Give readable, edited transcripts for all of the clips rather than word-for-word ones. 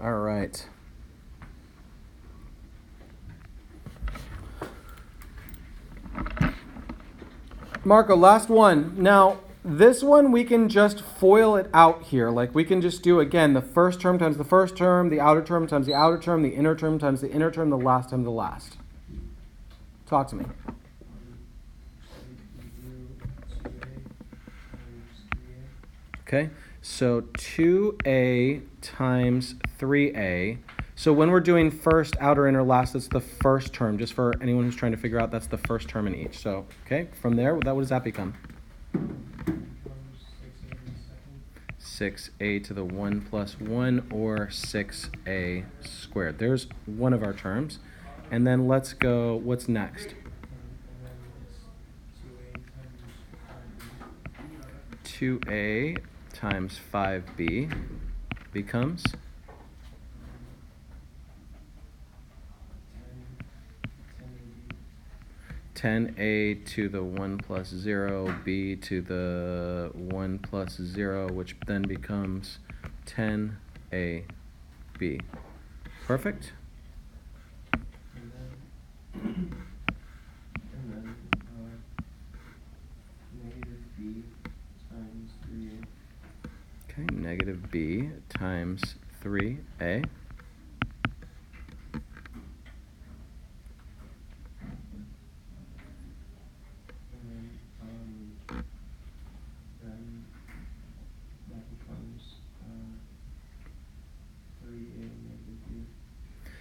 All right. Marco, last one. Now, this one we can just FOIL it out here. Like we can just do, again, the first term times the first term, the outer term times the outer term, the inner term times the inner term, the last times the last. Talk to me. Okay, so 2a times 3a. So when we're doing first, outer, inner, last, that's the first term. Just for anyone who's trying to figure out, that's the first term in each. So, okay, from there, what does that become? 6a to the 1 plus 1, or 6a squared. There's one of our terms. And then let's go, what's next? 2a times 5b becomes 10a to the 1 plus 0, b to the 1 plus 0, which then becomes 10ab. Perfect? Okay, negative b times 3a.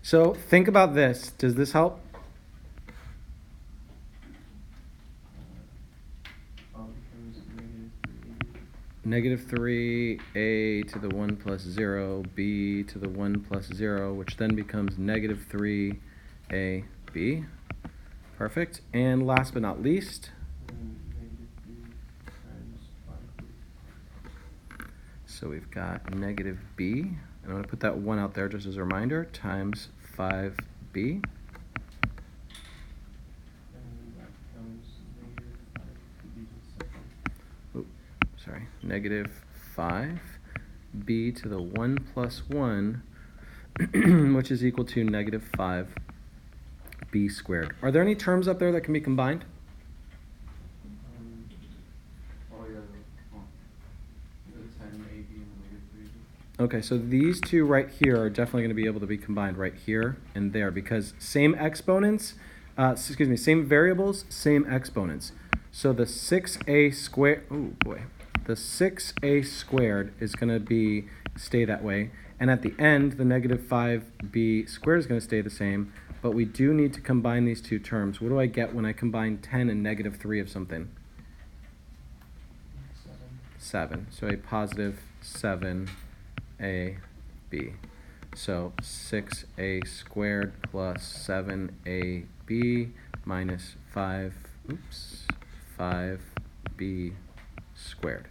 So think about this. Does this help? Negative 3a to the 1 plus 0, b to the 1 plus 0, which then becomes negative 3ab. Perfect. And last but not least, so we've got negative b, and I'm going to put that 1 out there just as a reminder, times 5b. Sorry, negative 5b to the 1 plus 1, which is equal to negative 5b squared. Are there any terms up there that can be combined? Okay, so these two right here are definitely going to be able to be combined right here and there, because same exponents, same variables, same exponents. So the 6a squared, the 6a squared is going to stay that way. And at the end, the negative 5b squared is going to stay the same. But we do need to combine these two terms. What do I get when I combine 10 and negative 3 of something? 7. So a positive 7ab. So 6a squared plus 7ab minus 5b squared.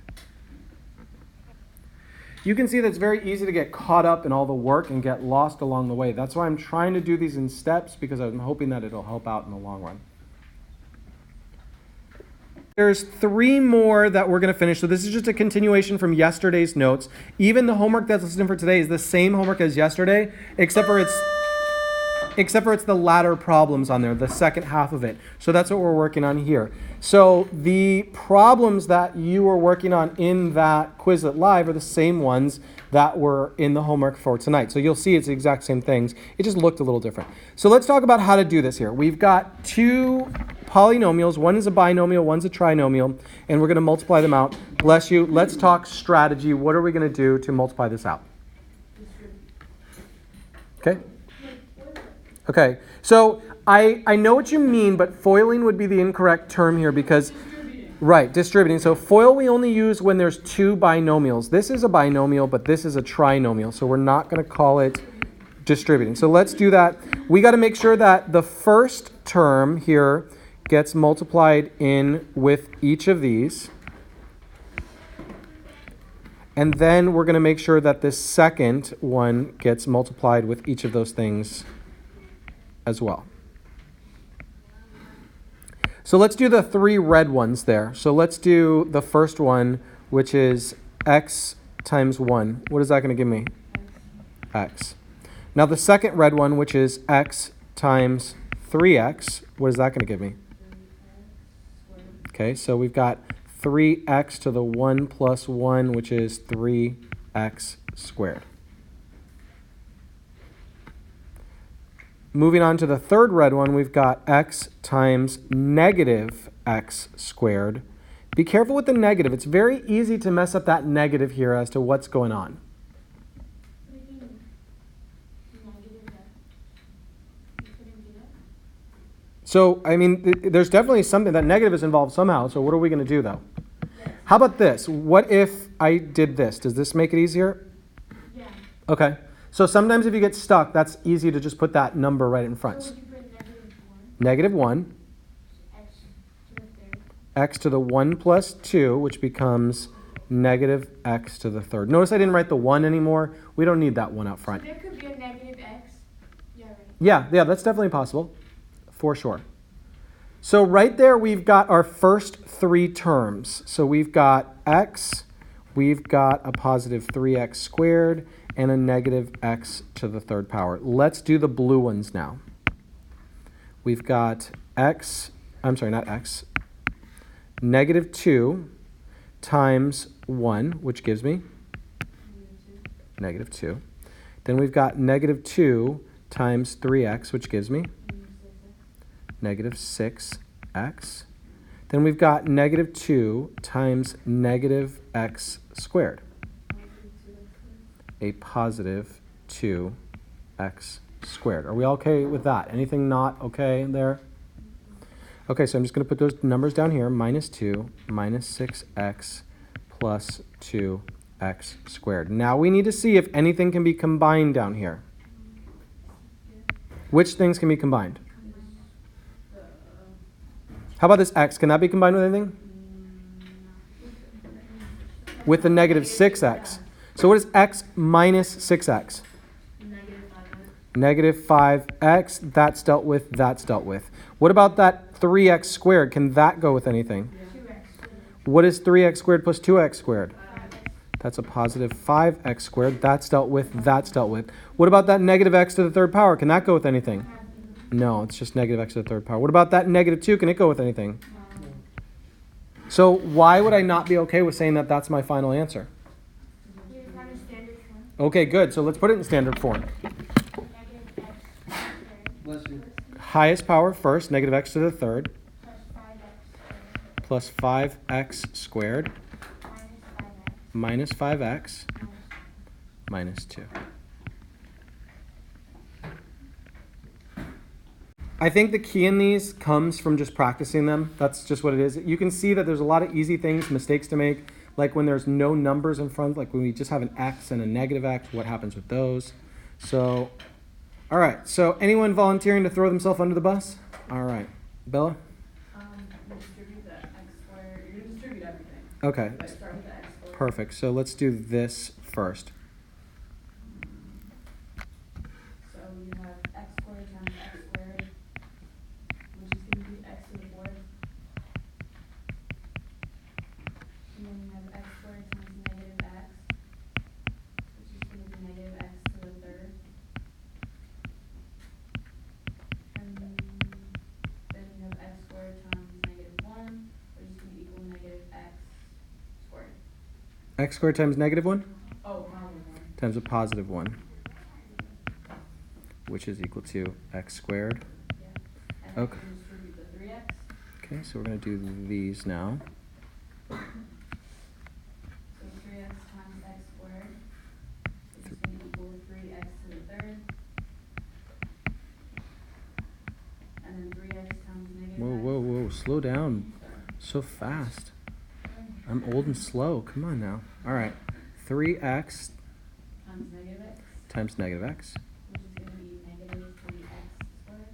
You can see that it's very easy to get caught up in all the work and get lost along the way. That's why I'm trying to do these in steps, because I'm hoping that it'll help out in the long run. There's 3 more that we're going to finish. So this is just a continuation from yesterday's notes. Even the homework that's listed for today is the same homework as yesterday, except for it's the latter problems on there, the second half of it. So that's what we're working on here. So the problems that you were working on in that Quizlet Live are the same ones that were in the homework for tonight. So you'll see it's the exact same things. It just looked a little different. So let's talk about how to do this here. We've got 2 polynomials. One is a binomial, one's a trinomial, and we're going to multiply them out. Bless you. Let's talk strategy. What are we going to do to multiply this out? Okay. Okay, so I know what you mean, but foiling would be the incorrect term here because, right, distributing. So FOIL we only use when there's 2 binomials. This is a binomial, but this is a trinomial, so we're not going to call it distributing. So let's do that. We got to make sure that the first term here gets multiplied in with each of these. And then we're going to make sure that the second one gets multiplied with each of those things as well. So let's do the 3 red ones there. So let's do the first one, which is x times 1. What is that going to give me? x. Now the second red one, which is x times 3x, what is that going to give me? Okay, so we've got 3x to the 1 plus 1, which is 3x squared. Moving on to the third red one, we've got x times negative x squared. Be careful with the negative. It's very easy to mess up that negative here as to what's going on. So, I mean, there's definitely something, that negative is involved somehow, so what are we going to do, though? How about this? What if I did this? Does this make it easier? Yeah. Okay. So sometimes if you get stuck, that's easy to just put that number right in front. So would you put -1? -1. X to the third. X to the 1 plus 2, which becomes negative x to the third. Notice I didn't write the 1 anymore. We don't need that 1 out front. So there could be a negative x. Yeah, right. Yeah, that's definitely possible, for sure. So right there, we've got our first three terms. So we've got x, we've got a positive 3x squared, and a negative x to the third power. Let's do the blue ones now. We've got negative 2 times 1, which gives me negative 2. Then we've got negative 2 times 3x, which gives me negative 6x. Then we've got negative 2 times negative x squared, a positive 2x squared. Are we okay with that? Anything not okay there? Okay, so I'm just going to put those numbers down here. -2 minus 6x plus 2x squared. Now we need to see if anything can be combined down here. Which things can be combined? How about this x? Can that be combined with anything? With the negative 6x. So what is x minus 6x? Negative 5x. That's dealt with. That's dealt with. What about that 3x squared? Can that go with anything? 2x. What is 3x squared plus 2x squared? That's a positive 5x squared. That's dealt with. That's dealt with. What about that negative x to the third power? Can that go with anything? No, it's just negative x to the third power. What about that negative 2? Can it go with anything? So why would I not be okay with saying that that's my final answer? You're kind of standard form. Okay, good. So let's put it in standard form. Negative x squared Highest power first, negative x to the third, plus 5x plus squared 5x squared minus 5x minus 5x minus minus 2. I think the key in these comes from just practicing them. That's just what it is. You can see that there's a lot of easy things, mistakes to make, like when there's no numbers in front, like when we just have an x and a negative x, what happens with those? So, all right. So anyone volunteering to throw themselves under the bus? All right. Bella? You distribute the x squared. You're going to distribute everything. Okay. But start with the x squared. Perfect. So let's do this first. So you have x squared times x squared, which is going to be x to the fourth. And then you have x squared times negative x, which is going to be negative x to the third. And then you have x squared times negative 1, which is going to equal negative x squared. X squared times negative 1 Oh, positive 1. times a positive 1, which is equal to x squared. Yeah. And then Okay. you distribute the 3x. Okay, so we're going to do these now. So 3x times x squared is just going to equal 3x to the third. And then 3x times negative Whoa, x. whoa, whoa. Slow down. So fast. I'm old and slow. Come on now. All right. 3x Times negative x, times negative x. which is going to be negative 3x squared.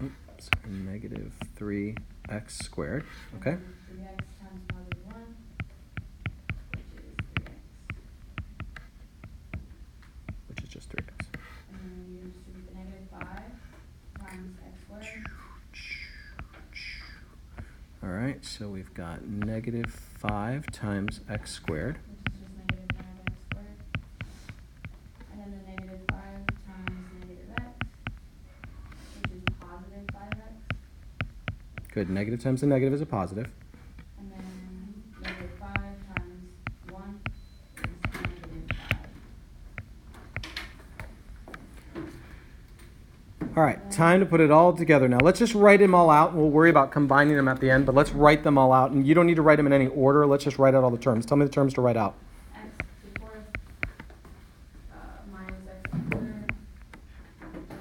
Oops. Negative 3x squared. And Okay. then 3x times positive 1, which is 3x. Which is just 3x. And then you distribute the negative 5 times x squared. All right. So we've got negative 5 times x squared. Which is just negative 9x. Good. Negative times a negative is a positive. And then negative 5 times 1 is negative 5. All right, time to put it all together now. Let's just write them all out, and we'll worry about combining them at the end, but let's write them all out. And you don't need to write them in any order. Let's just write out all the terms. Tell me the terms to write out. X to the 4th minus x to the 3rd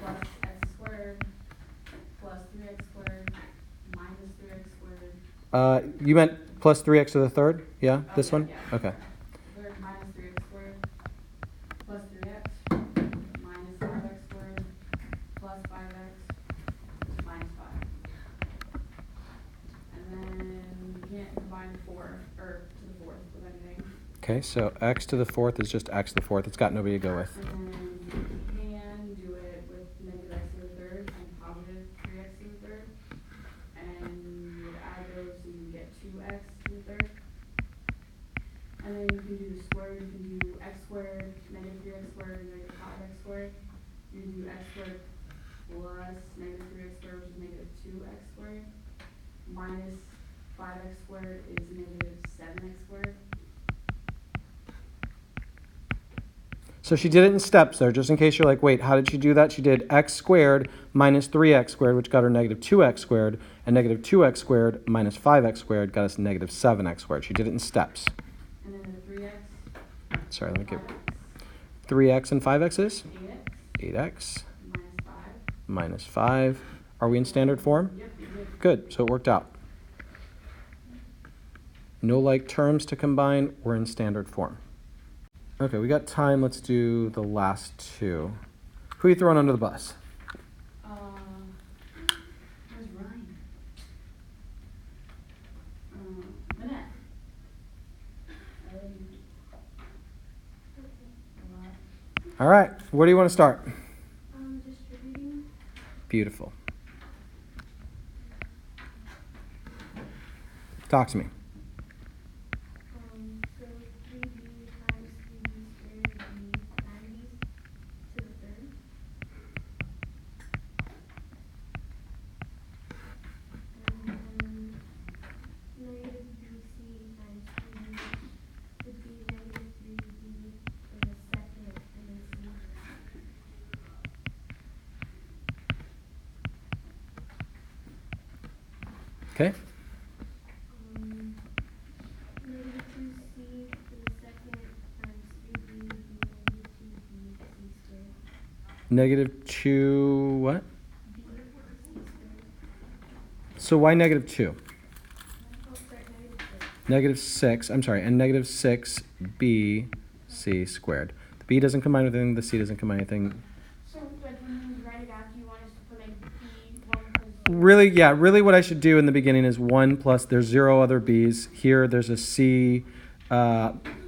plus x squared plus 3x squared minus 3x squared. You meant plus 3x to the third? Yeah, this yeah, one? yeah. Okay. Third minus 3x squared plus 3x minus 5x squared plus 5x minus 5. And then you can't combine 4 or to the 4th with anything. Okay, so x to the fourth is just x to the fourth. It's got nobody to go with. And then you can do it with negative x to the 3rd and positive 3x to the 3rd. And you would add those so you get 2x to the 3rd. And then you can do the square. You can do x squared, negative 3x squared, negative 5x squared. You can do x squared plus negative 3x squared, which is negative 2x squared. Minus 5x squared is negative 7x squared. So she did it in steps there, just in case you're like, wait, how did she do that? She did x squared minus 3x squared, which got her negative 2x squared, and negative 2x squared minus 5x squared got us negative 7x squared. She did it in steps. And then the 3x, Sorry, let me get 5x, 3x and 5x is 8x, 8x minus 5. minus 5. Are we in standard form? Yep, you did. Good, so it worked out. No like terms to combine, we're in standard form. Okay, we got time. Let's do the last two. Who are you throwing under the bus? Where's Ryan? Lynette. I love you. A lot. All right, where do you want to start? Distributing. Beautiful. Talk to me. So 3b times 3b squared would be 9b to the third. And then negative bc times 3b would be negative 3b for the second and then c. Okay. Negative 2c for the second times 3b would be negative 2b c squared. Negative 2 what? B c squared. So why negative 2? Oh, sorry, negative 6. Negative 6, I'm sorry, and negative 6b c squared. The b doesn't combine with anything, the c doesn't combine with anything. So, like, when we write it out, do you want us to put, like, B1 plus Really what I should do in the beginning is 1 plus, there's 0 other b's. Here there's a c.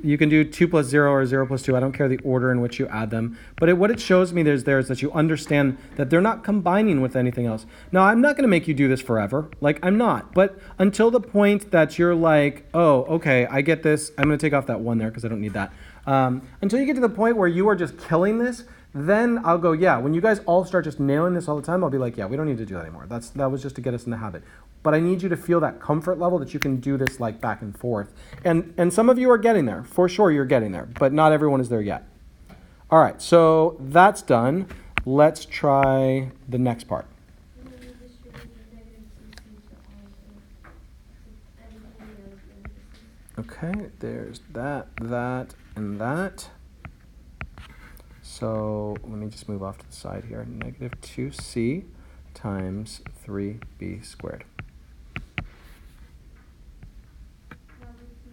You can do 2 plus 0 or 0 plus 2. I don't care the order in which you add them. But what it shows me there is that you understand that they're not combining with anything else. Now, I'm not going to make you do this forever. Like, I'm not. But until the point that you're like, oh, okay, I get this. I'm going to take off that 1 there because I don't need that. Until you get to the point where you are just killing this, then I'll go, yeah. When you guys all start just nailing this all the time, I'll be like, yeah, we don't need to do that anymore. That was just to get us in the habit. But I need you to feel that comfort level that you can do this like back and forth. And some of you are getting there. For sure you're getting there. But not everyone is there yet. All right, so that's done. Let's try the next part. and then we distribute the negative 2c to all of everything else in the Okay, there's that, and that. So let me just move off to the side here. Negative 2c times 3b squared. That would be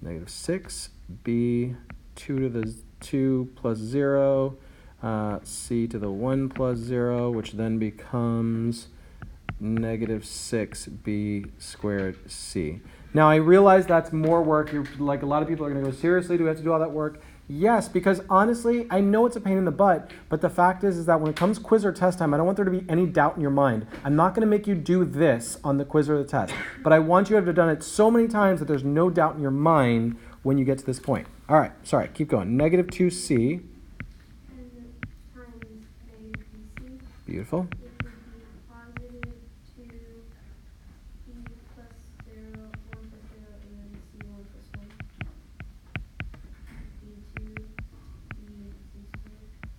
Negative negative 6b squared c. 6b, 2 to the 2 plus 0, c to the 1 plus 0, which then becomes negative 6b squared c. Now, I realize that's more work. Like, a lot of people are going to go, seriously, do we have to do all that work? Yes, because honestly, I know it's a pain in the butt, but the fact is that when it comes quiz or test time, I don't want there to be any doubt in your mind. I'm not going to make you do this on the quiz or the test, but I want you to have done it so many times that there's no doubt in your mind when you get to this point. All right, sorry, keep going. Negative 2c, And times negative bc, beautiful, which would be 5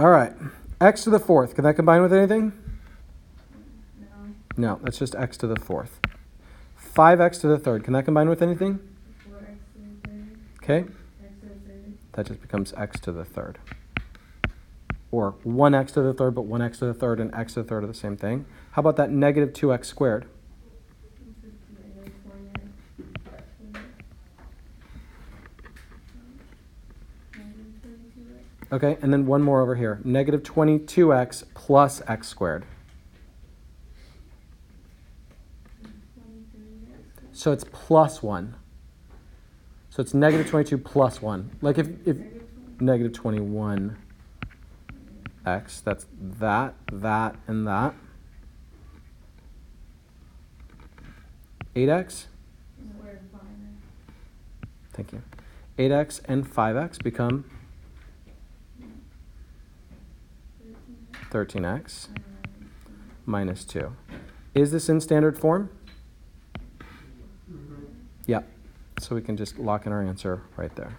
All right. X to the fourth. Can that combine with anything? No. No, that's just x to the fourth. 5x to the third. Can that combine with anything? 4x to the third, Okay. x to the third. That just becomes x to the third. Or 1x to the third, but 1x to the third and x to the third are the same thing. How about that negative 2x squared? Negative 20x. Negative 22x. Okay, and then one more over here. Negative 22x plus x squared. 23x. So it's plus 1. So it's negative 22 plus 1. Like if negative 21x, that's that, and that. 8x? Square of 5x. Thank you. 8x and 5x become 13x minus 2. Is this in standard form? Mm-hmm. Yeah. So we can just lock in our answer right there.